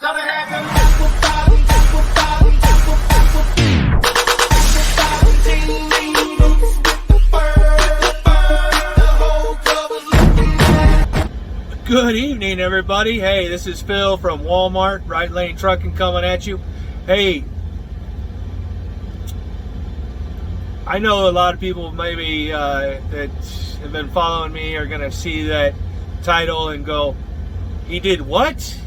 Good evening, everybody. Hey, this is Phil from Walmart, Right Lane Trucking, coming at you. Hey, I know a lot of people maybe that have been following me are going to see that title and go, he did what?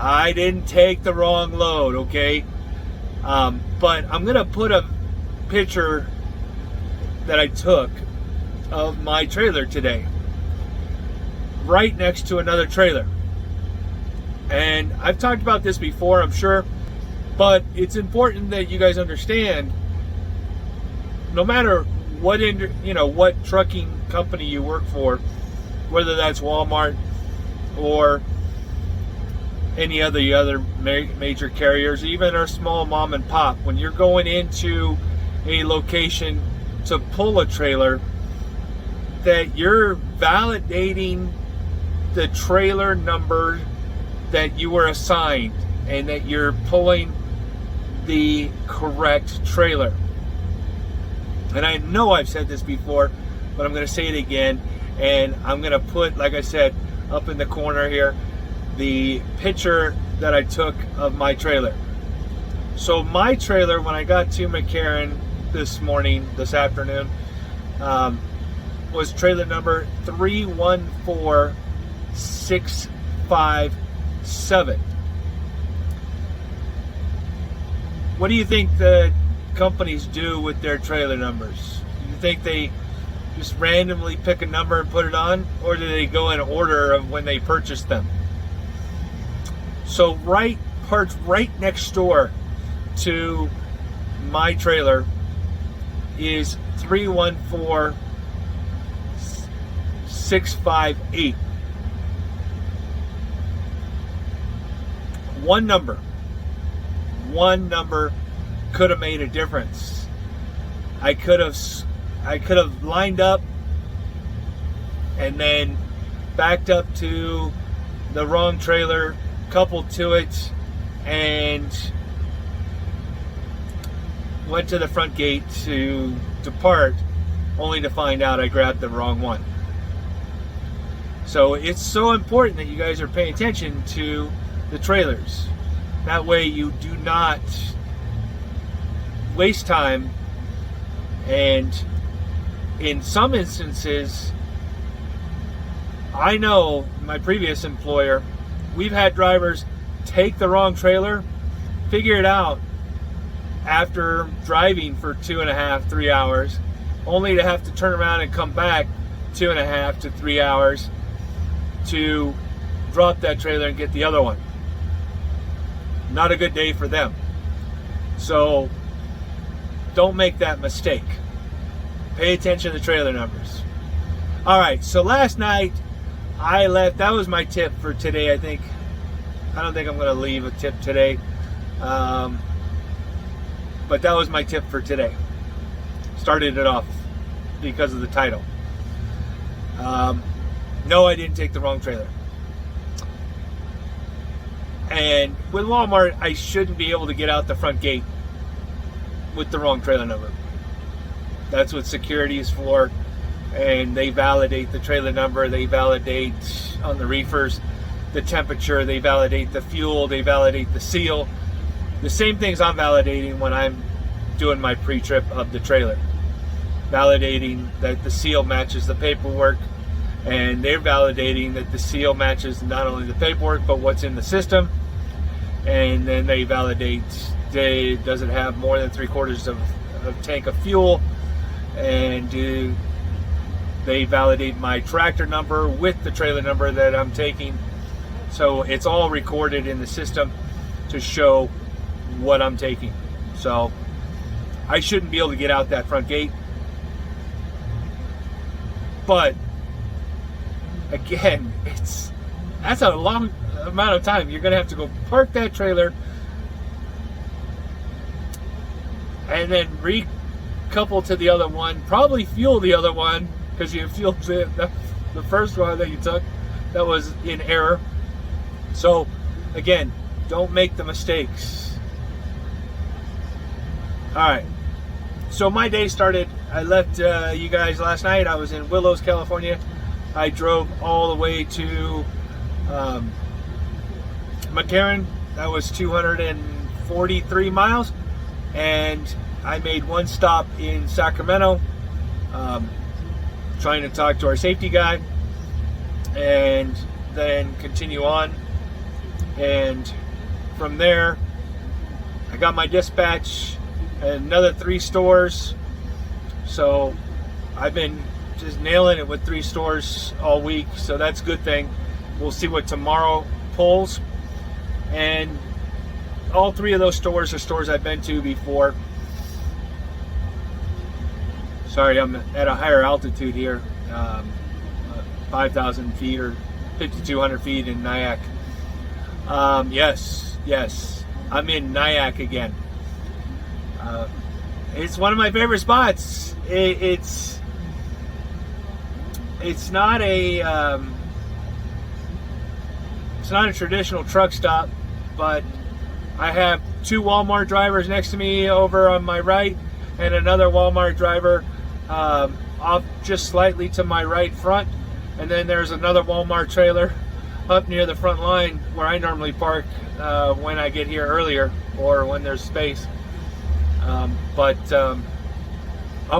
I didn't take the wrong load, okay? But I'm going to put a picture that I took of my trailer today, right next to another trailer. And I've talked about this before, I'm sure, but it's important that you guys understand, no matter what what trucking company you work for, whether that's Walmart or any other major carriers, even our small mom and pop, when you're going into a location to pull a trailer, that you're validating the trailer number that you were assigned and that you're pulling the correct trailer. And I know I've said this before, but I'm going to say it again, and I'm going to put, like I said, up in the corner here, the picture that I took of my trailer. So my trailer, when I got to McCarran this afternoon, was trailer number 314657. What do you think the companies do with their trailer numbers? Do you think they just randomly pick a number and put it on, or do they go in order of when they purchase them? So parts right next door to my trailer is 314658. One number could have made a difference. I could have lined up and then backed up to the wrong trailer, coupled to it, and went to the front gate to depart, only to find out I grabbed the wrong one. So it's so important that you guys are paying attention to the trailers. That way you do not waste time. And in some instances, I know my previous employer, we've had drivers take the wrong trailer, figure it out after driving for 2.5, 3 hours, only to have to turn around and come back 2.5 to 3 hours to drop that trailer and get the other one. Not a good day for them. So don't make that mistake. Pay attention to the trailer numbers. All right, so last night I left. That was my tip for today, I think. I don't think I'm going to leave a tip today. But that was my tip for today. Started it off because of the title. No, I didn't take the wrong trailer. And with Walmart, I shouldn't be able to get out the front gate with the wrong trailer number. That's what security is for. And they validate the trailer number. They validate on the reefers the temperature. They validate the fuel. They validate the seal. The same things I'm validating when I'm doing my pre-trip of the trailer. Validating that the seal matches the paperwork. And they're validating that the seal matches not only the paperwork, but what's in the system. And then they validate does it have more than 3/4 of tank of fuel. And they validate my tractor number with the trailer number that I'm taking. So it's all recorded in the system to show what I'm taking. So I shouldn't be able to get out that front gate. But again, that's a long amount of time. You're going to have to go park that trailer and then recouple to the other one, probably fuel the other one, because you fueled the first one that you took that was in error. So again, don't make the mistakes. All right. So my day started, I left you guys last night. I was in Willows, California. I drove all the way to McCarran. That was 243 miles. And I made one stop in Sacramento, trying to talk to our safety guy, and then continue on. And from there, I got my dispatch, another 3 stores. So I've been just nailing it with 3 stores all week, so that's a good thing. We'll see what tomorrow pulls. And all 3 of those stores are stores I've been to before. Sorry, I'm at a higher altitude here, 5,000 feet or 5,200 feet in Nyack. Yes, I'm in Nyack again. It's one of my favorite spots. It's not a traditional truck stop, but I have 2 Walmart drivers next to me over on my right, and another Walmart driver off just slightly to my right front, and then there's another Walmart trailer up near the front line where I normally park when I get here earlier or when there's space. But I'm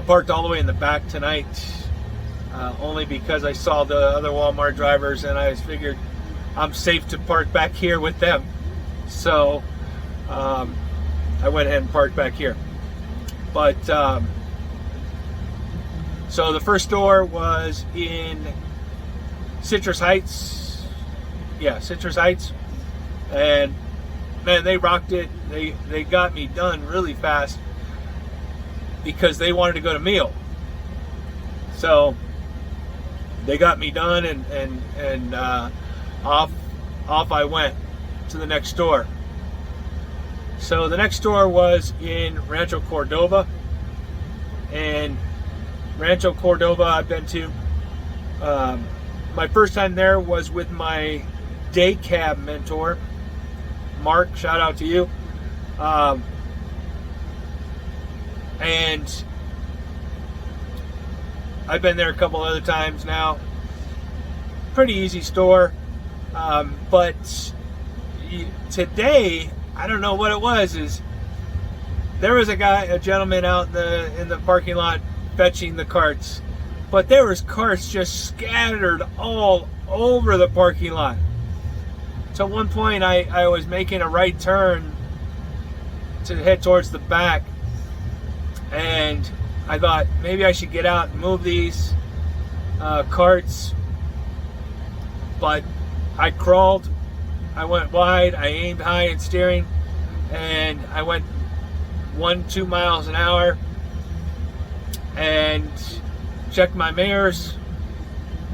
parked all the way in the back tonight, only because I saw the other Walmart drivers and I figured I'm safe to park back here with them. So I went ahead and parked back here. But so the first store was in Citrus Heights. Yeah, Citrus Heights. And man, they rocked it. They got me done really fast because they wanted to go to meal. So they got me done, and off I went to the next store. So the next store was in Rancho Cordova, and Rancho Cordova I've been to. My first time there was with my day cab mentor, Mark. Shout out to you. And I've been there a couple other times now. Pretty easy store, but today, I don't know what it was. Is there was a gentleman out in the parking lot fetching the carts, but there was carts just scattered all over the parking lot. So at one point, I was making a right turn to head towards the back, and I thought maybe I should get out and move these carts, but I crawled. I went wide, I aimed high in steering, and I went 1-2 miles an hour and checked my mirrors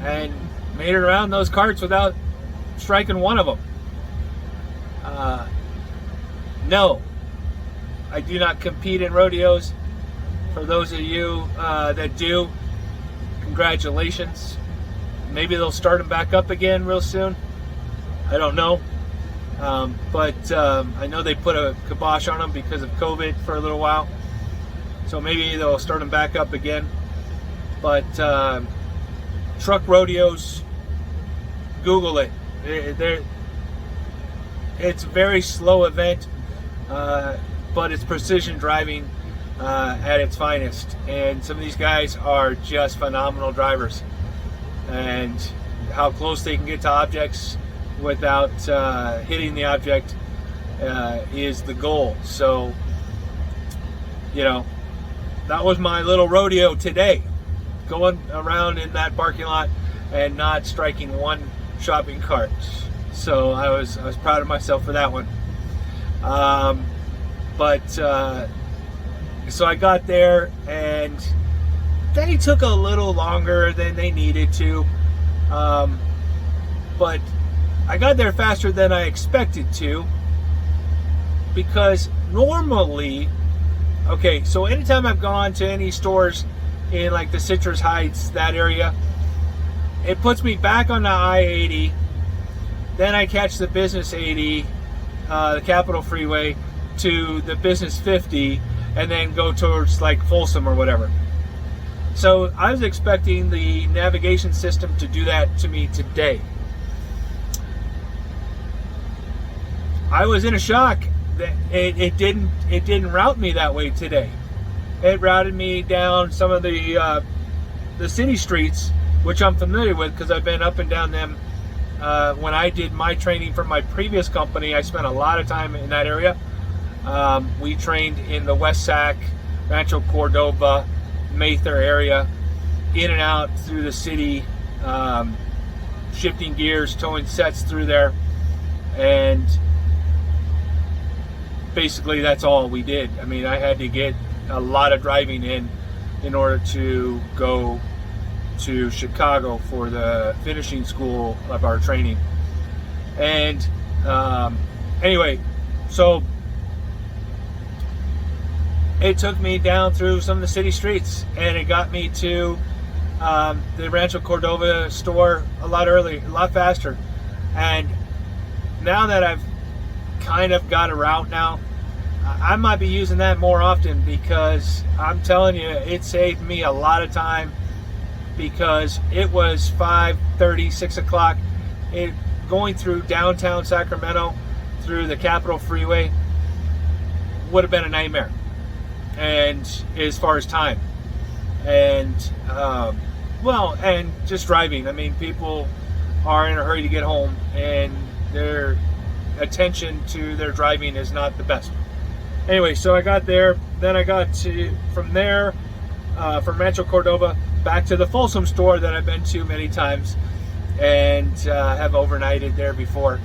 and made it around those carts without striking one of them. No, I do not compete in rodeos. For those of you that do, congratulations. Maybe they'll start them back up again real soon. I don't know. But I know they put a kibosh on them because of COVID for a little while. So maybe they'll start them back up again. But truck rodeos, Google it. It's a very slow event, but it's precision driving at its finest. And some of these guys are just phenomenal drivers. And how close they can get to objects without hitting the object is the goal. So, that was my little rodeo today, going around in that parking lot and not striking one shopping cart. So I was proud of myself for that one. So I got there, and they took a little longer than they needed to, but I got there faster than I expected to, because normally, okay, so anytime I've gone to any stores in like the Citrus Heights, that area, it puts me back on the I-80 Then I catch the Business 80, the Capitol Freeway, to the Business 50, and then go towards like Folsom or whatever. So I was expecting the navigation system to do that to me today. I was in a shock that it didn't route me that way today. It routed me down some of the city streets, which I'm familiar with because I've been up and down them. When I did my training for my previous company, I spent a lot of time in that area. We trained in the West Sac, Rancho Cordova, Mather area, in and out through the city, shifting gears, towing sets through there, and basically that's all we did. I mean, I had to get a lot of driving in order to go to Chicago for the finishing school of our training. And anyway, so it took me down through some of the city streets, and it got me to the Rancho Cordova store a lot earlier, a lot faster. And now that I've kind of got a route now, I might be using that more often, because I'm telling you, it saved me a lot of time, because it was 5:30, 6 o'clock. Going through downtown Sacramento through the Capitol Freeway would have been a nightmare, and as far as time, and and just driving. I mean, people are in a hurry to get home, and their attention to their driving is not the best. Anyway, so I got there. Then I got from there, from Rancho Cordova, back to the Folsom store that I've been to many times, and have overnighted there before.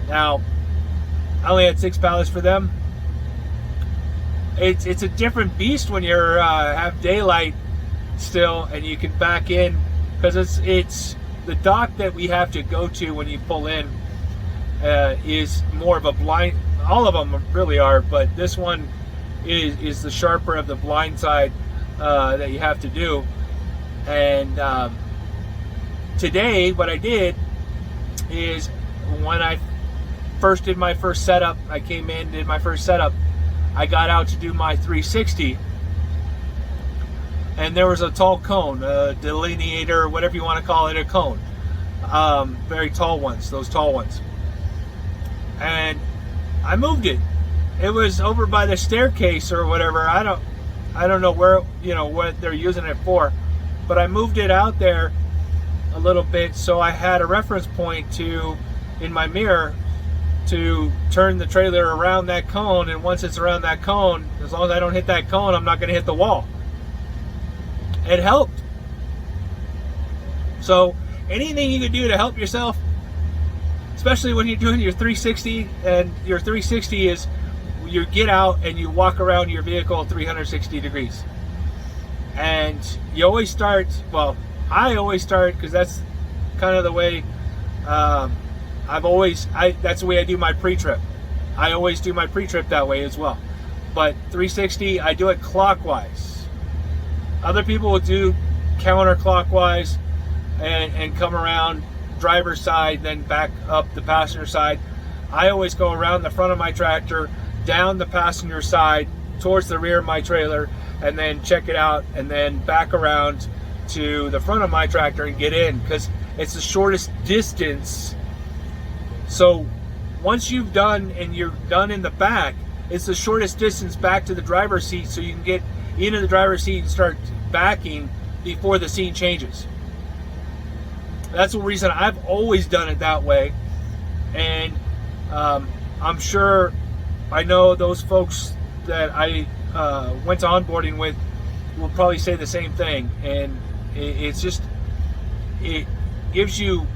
Now, I only had 6 pallets for them. It's a different beast when you're have daylight still, and you can back in, because it's the dock that we have to go to when you pull in is more of a blind. All of them really are, but this one is the sharper of the blind side that you have to do. And today, what I did is, when I first did my first setup, I came in, did my first setup, I got out to do my 360, and there was a tall cone, a delineator, whatever you want to call it, a cone. Very tall ones, those tall ones. And I moved it. It was over by the staircase or whatever. I don't know where, what they're using it for, but I moved it out there a little bit, so I had a reference point in my mirror to turn the trailer around that cone. And once it's around that cone, as long as I don't hit that cone, I'm not going to hit the wall. It helped. So anything you can do to help yourself, especially when you're doing your 360, and your 360 is you get out and you walk around your vehicle 360 degrees. And you always start, I always start, because that's kind of the way that's the way I do my pre-trip. I always do my pre-trip that way as well. But 360, I do it clockwise. Other people will do counterclockwise and come around driver's side, then back up the passenger side. I always go around the front of my tractor, down the passenger side, towards the rear of my trailer, and then check it out, and then back around to the front of my tractor and get in, because it's the shortest distance. So once you've done and you're done in the back, it's the shortest distance back to the driver's seat, so you can get into the driver's seat and start backing before the scene changes. That's the reason I've always done it that way. And I'm sure, I know those folks that I went to onboarding with will probably say the same thing. And it gives you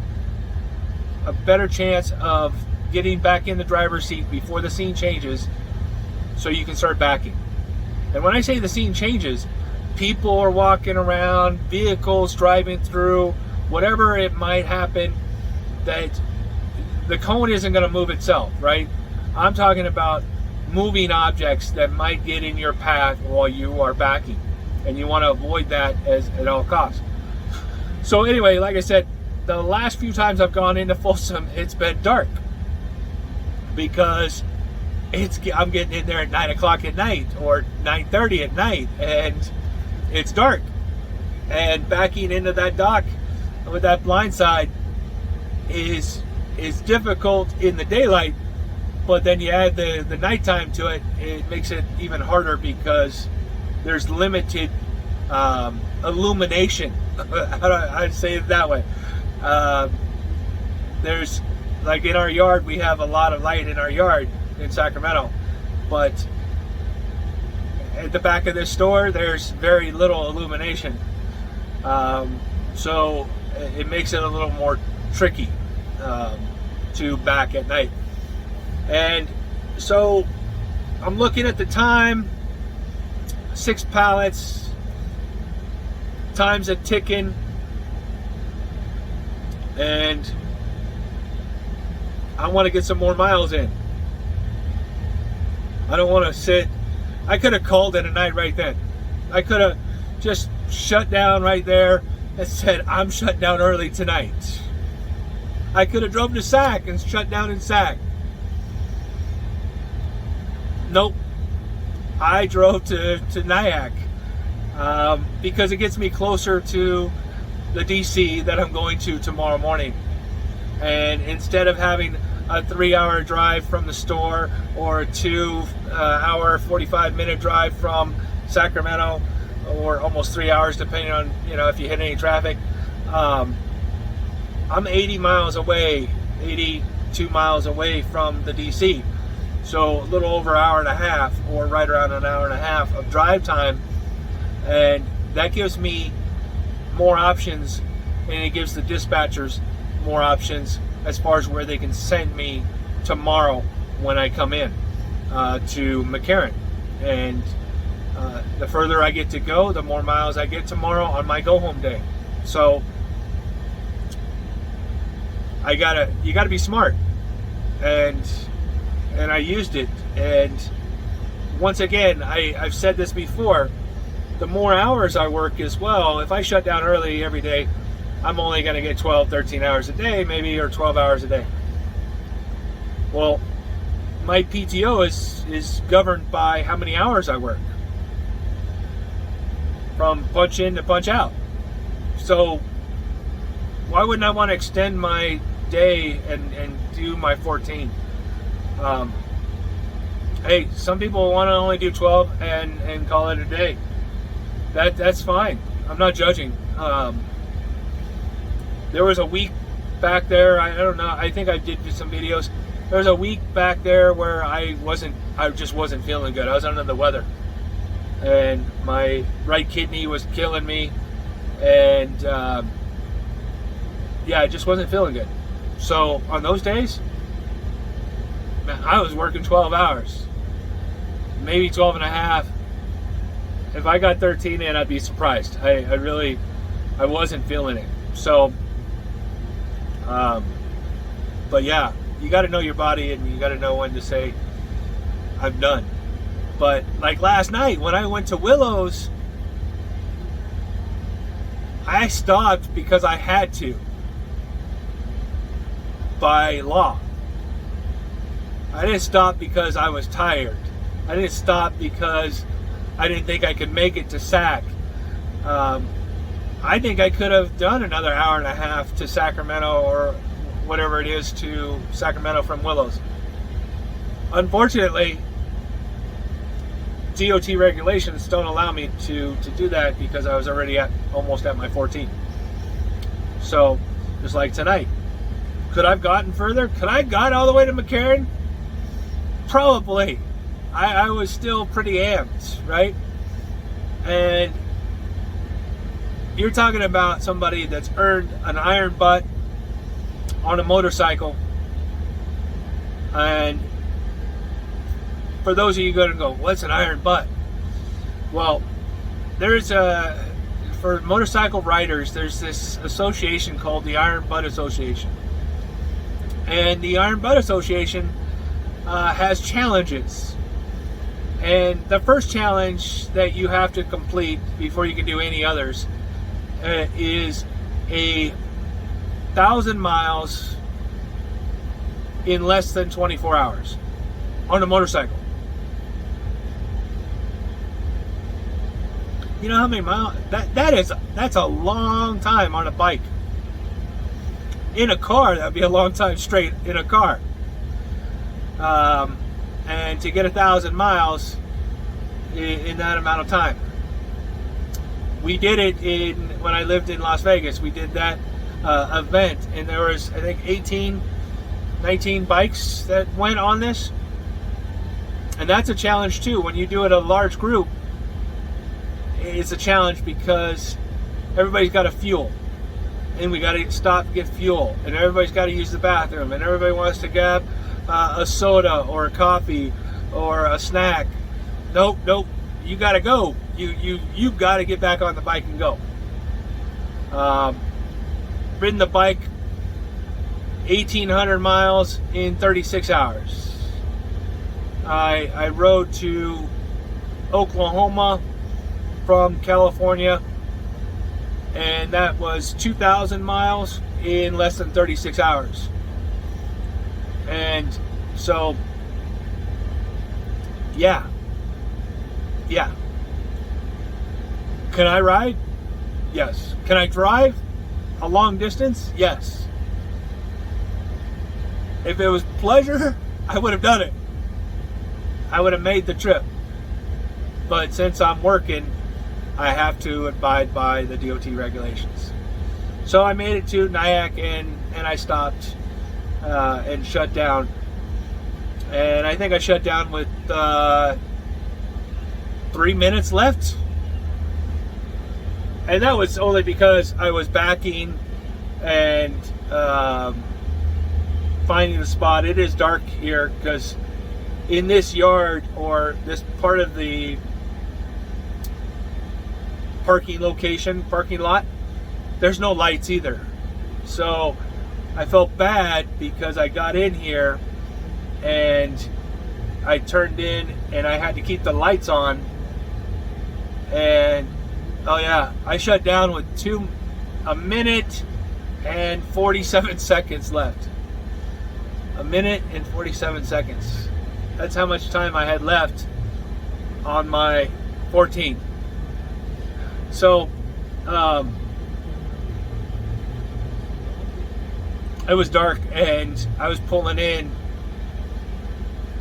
a better chance of getting back in the driver's seat before the scene changes, so you can start backing. And when I say the scene changes, people are walking around, vehicles driving through, whatever it might happen, that the cone isn't going to move itself, right? I'm talking about moving objects that might get in your path while you are backing, and you want to avoid that at all costs. So anyway, like I said, the last few times I've gone into Folsom, it's been dark because I'm getting in there at 9 o'clock at night or 9:30 at night, and it's dark. And backing into that dock with that blind side is difficult in the daylight, but then you add the nighttime to it, it makes it even harder because there's limited illumination. I'd say it that way. There's, like in our yard, we have a lot of light in our yard in Sacramento, but at the back of this store there's very little illumination, so it makes it a little more tricky to back at night. And so I'm looking at the time, 6 pallets, time's a ticking, and I want to get some more miles in. I don't want to sit. I could have called it a night right then. I could have just shut down right there and said, I'm shut down early tonight. I could have drove to Sac and shut down in Sac. Nope. I drove to Nyack because it gets me closer to the DC that I'm going to tomorrow morning. And instead of having a 3-hour drive from the store or a 2-hour 45-minute drive from Sacramento, or almost 3 hours depending on, if you hit any traffic, I'm 80 miles away, 82 miles away from the DC. So a little over an hour and a half, or right around an hour and a half of drive time, and that gives me more options, and it gives the dispatchers more options as far as where they can send me tomorrow when I come in to McCarran. And the further I get to go, the more miles I get tomorrow on my go home day. So you gotta be smart, and I used it. And once again, I've said this before, the more hours I work as well, if I shut down early every day, I'm only going to get 12, 13 hours a day, maybe, or 12 hours a day. Well, my PTO is governed by how many hours I work, from punch in to punch out. So why wouldn't I want to extend my day and do my 14? Hey, some people want to only do 12 and call it a day. That's fine. I'm not judging. There was a week back there, I don't know, I think I did some videos. There was a week back there where I just wasn't feeling good. I was under the weather, and my right kidney was killing me, and I just wasn't feeling good. So on those days, man, I was working 12 hours, maybe 12 and a half. If I got 13 in, I'd be surprised. I wasn't feeling it. So but yeah, you got to know your body, and you got to know when to say, I'm done. But like last night when I went to Willows, I stopped because I had to, by law. I didn't stop because I was tired. I didn't stop because I didn't think I could make it to Sac. I think I could have done another hour and a half to Sacramento, or whatever it is to Sacramento from Willows. Unfortunately, DOT regulations don't allow me to do that because I was already almost at my 14. So, just like tonight. Could I have gotten further? Could I have got all the way to McCarran? Probably. I was still pretty amped, right? And you're talking about somebody that's earned an iron butt on a motorcycle. And for those of you going to go, what's an iron butt? Well, for motorcycle riders, there's this association called the Iron Butt Association. And the Iron Butt Association has challenges. And the first challenge that you have to complete before you can do any others is a 1,000 miles in less than 24 hours on a motorcycle. You know how many miles? That's a long time on a bike. In a car, that'd be a long time straight in a car. And to get 1,000 miles in that amount of time. We did it when I lived in Las Vegas. We did that event, and there was, I think, 19 bikes that went on this. And that's a challenge too. When you do it a large group, it's a challenge because everybody's got to fuel, and we got to stop and get fuel, and everybody's got to use the bathroom, and everybody wants to grab a soda or a coffee or a snack. Nope, you got to go. You got to get back on the bike and go. Ridden the bike 1,800 miles in 36 hours. I rode to Oklahoma from California, and that was 2,000 miles in less than 36 hours. And so, yeah. Can I ride? Yes. Can I drive a long distance? Yes. If it was pleasure, I would have done it. I would have made the trip. But since I'm working, I have to abide by the DOT regulations. So I made it to Nyack, and I stopped and shut down. And I think I shut down with 3 minutes left. And that was only because I was backing and finding the spot. It is dark here because in this yard, or this part of the parking lot, there's no lights either. So I felt bad because I got in here and I turned in and I had to keep the lights on. And oh yeah, I shut down with 1 minute and 47 seconds left. 1 minute and 47 seconds. That's how much time I had left on my 14. So, it was dark and I was pulling in,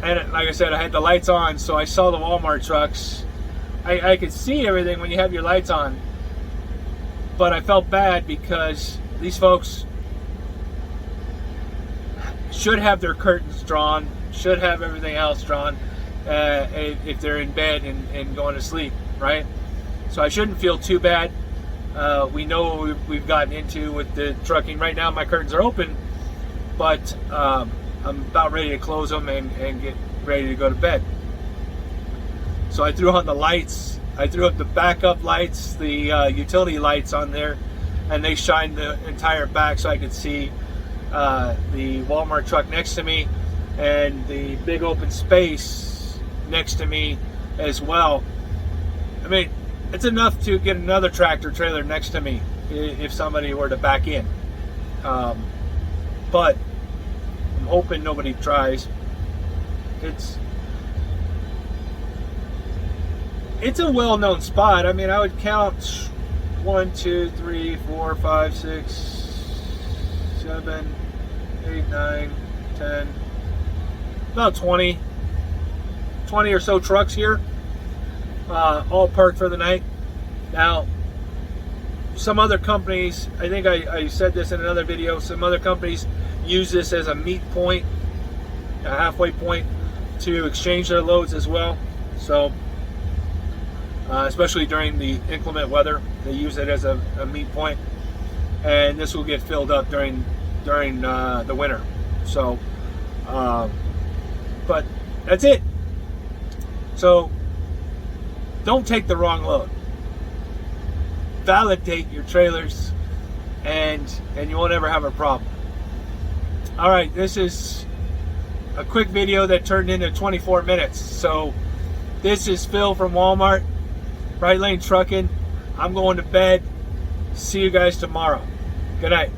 and like I said, I had the lights on, so I saw the Walmart trucks. I could see everything when you have your lights on, but I felt bad because these folks should have their curtains drawn, should have everything else drawn if they're in bed and going to sleep, right? So I shouldn't feel too bad. We know what we've gotten into with the trucking. Right now my curtains are open, but I'm about ready to close them and get ready to go to bed. So I threw on the lights. I threw up the backup lights, the utility lights on there, and they shined the entire back so I could see the Walmart truck next to me and the big open space next to me as well. I mean, it's enough to get another tractor trailer next to me if somebody were to back in. But I'm hoping nobody tries. It's a well-known spot. I mean, I would count 1, 2, 3, 4, 5, 6, 7, 8, 9, 10, about 20 or so trucks here, all parked for the night. Now, some other companies, I think I said this in another video, some other companies use this as a meet point, a halfway point to exchange their loads as well. So, especially during the inclement weather, they use it as a meet point, and this will get filled up during the winter. So, but that's it. So, don't take the wrong load. Validate your trailers, and you won't ever have a problem. All right, this is a quick video that turned into 24 minutes. So, this is Phil from Walmart, Right Lane Trucking. I'm going to bed. See you guys tomorrow. Good night.